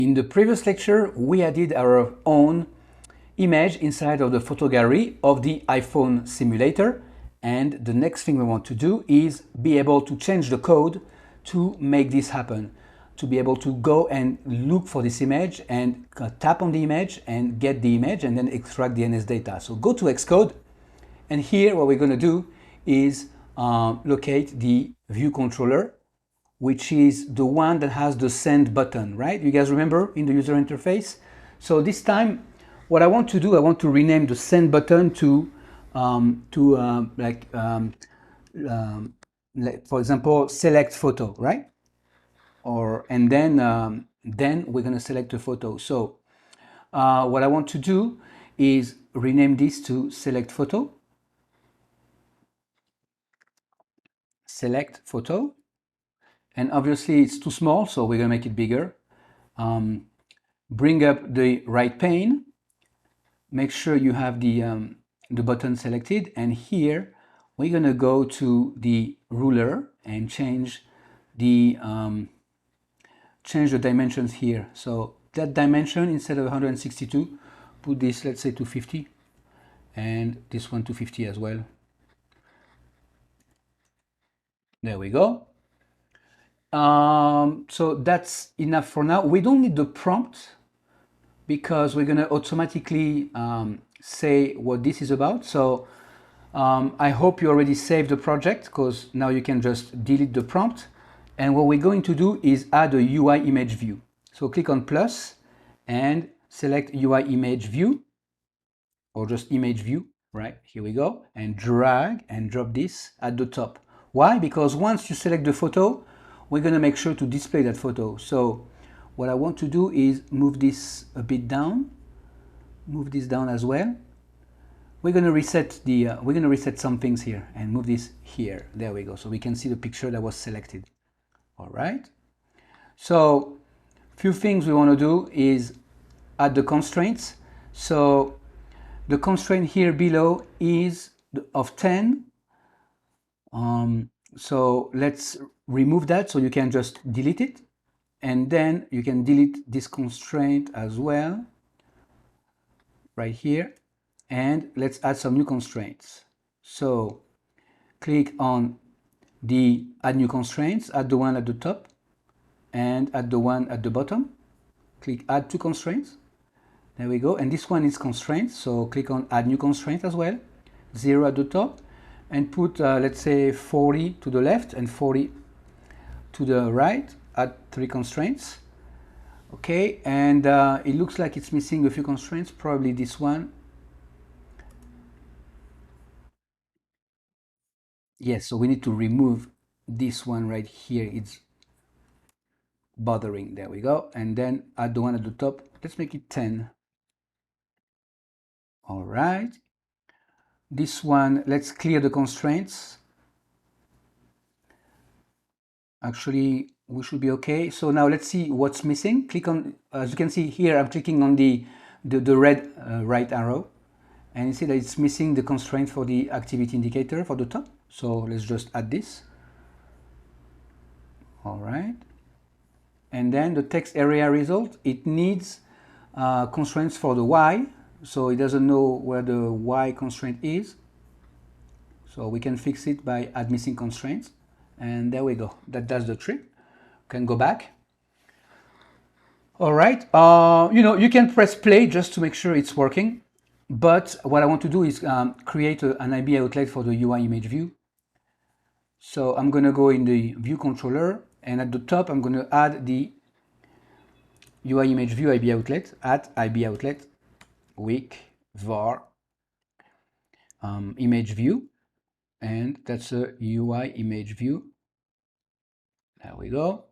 In the previous lecture, we added our own image inside of the photo gallery of the iPhone simulator. And the next thing we want to do is be able to change the code to make this happen, to be able to go and look for this image and tap on the image and get the image and then extract the NS data. So go to Xcode, and here what we're going to do is locate the view controller, which is the one that has the send button, right? You guys remember in the user interface? So this time, what I want to do, I want to rename the send button to for example, select photo, right? And then we're going to select a photo. So what I want to do is rename this to select photo. Select photo. And obviously it's too small, so we're going to make it bigger. Bring up the right pane. Make sure you have the button selected. And here we're going to go to the ruler and change the dimensions here. So that dimension, instead of 162, put this, let's say, to 50. And this one to 50 as well. There we go. So that's enough for now. We don't need the prompt because we're going to automatically say what this is about. So I hope you already saved the project, because now you can just delete the prompt. And what we're going to do is add a UI image view. So click on plus and select UI image view, or just image view, right? Here we go. And drag and drop this at the top. Why? Because once you select the photo, we're going to make sure to display that photo. So what I want to do is move this a bit down, move this down as well. We're going to reset some things here and move this here. There we go. So we can see the picture that was selected. All right. So few things we want to do is add the constraints. So the constraint here below is of 10. So let's remove that, so you can just delete it, and then you can delete this constraint as well right here, and let's add some new constraints. So click on the add new constraints, add the one at the top and add the one at the bottom. Click add two constraints. There we go. And this one is constraints, so click on add new constraint as well, 0 at the top, and put let's say 40 to the left and 40 to the right. Add 3 constraints. Okay, and it looks like it's missing a few constraints, probably this one. Yes, so we need to remove this one right here. It's bothering. There we go. And then add the one at the top. Let's make it 10. All right. This one, let's clear the constraints. Actually, we should be okay. So now let's see what's missing. Click on, as you can see here, I'm clicking on the red right arrow, and you see that it's missing the constraint for the activity indicator for the top. So let's just add this. All right. And then the text area result, it needs constraints for the Y. So it doesn't know where the Y constraint is. So we can fix it by add missing constraints. And there we go. That does the trick. Can go back. All right. You can press play just to make sure it's working. But what I want to do is create an IB outlet for the UI image view. So I'm going to go in the view controller, and at the top I'm going to add the UI image view IB outlet, add IB outlet, weak var image view, and that's a UI image view. There we go.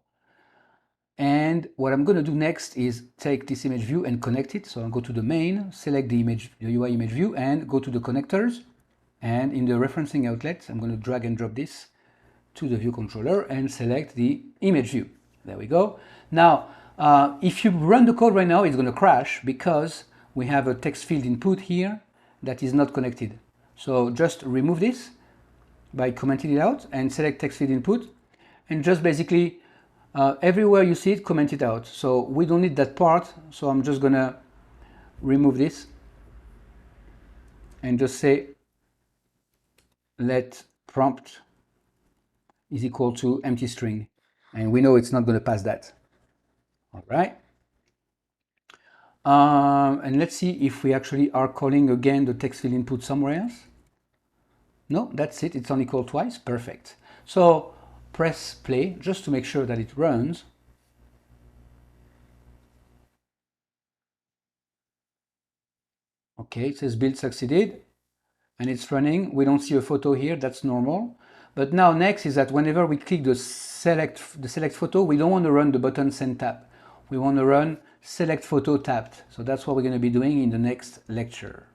And what I'm going to do next is take this image view and connect it. So I'll go to the main, select the UI image view, and go to the connectors. And in the referencing outlet, I'm going to drag and drop this to the view controller and select the image view. There we go. Now, if you run the code right now, it's going to crash because we have a text field input here that is not connected. So just remove this by commenting it out and select text field input, and just basically Everywhere you see it, comment it out. So we don't need that part, so I'm just gonna remove this and just say let prompt is equal to empty string. And we know it's not gonna pass that. All right. And let's see if we actually are calling again the text field input somewhere else. No, that's it. It's only called twice. Perfect. So press play just to make sure that it runs. Okay, it says build succeeded and it's running. We don't see a photo here. That's normal. But now next is that whenever we click the select photo, we don't want to run the button send tap. We want to run select photo tapped. So that's what we're going to be doing in the next lecture.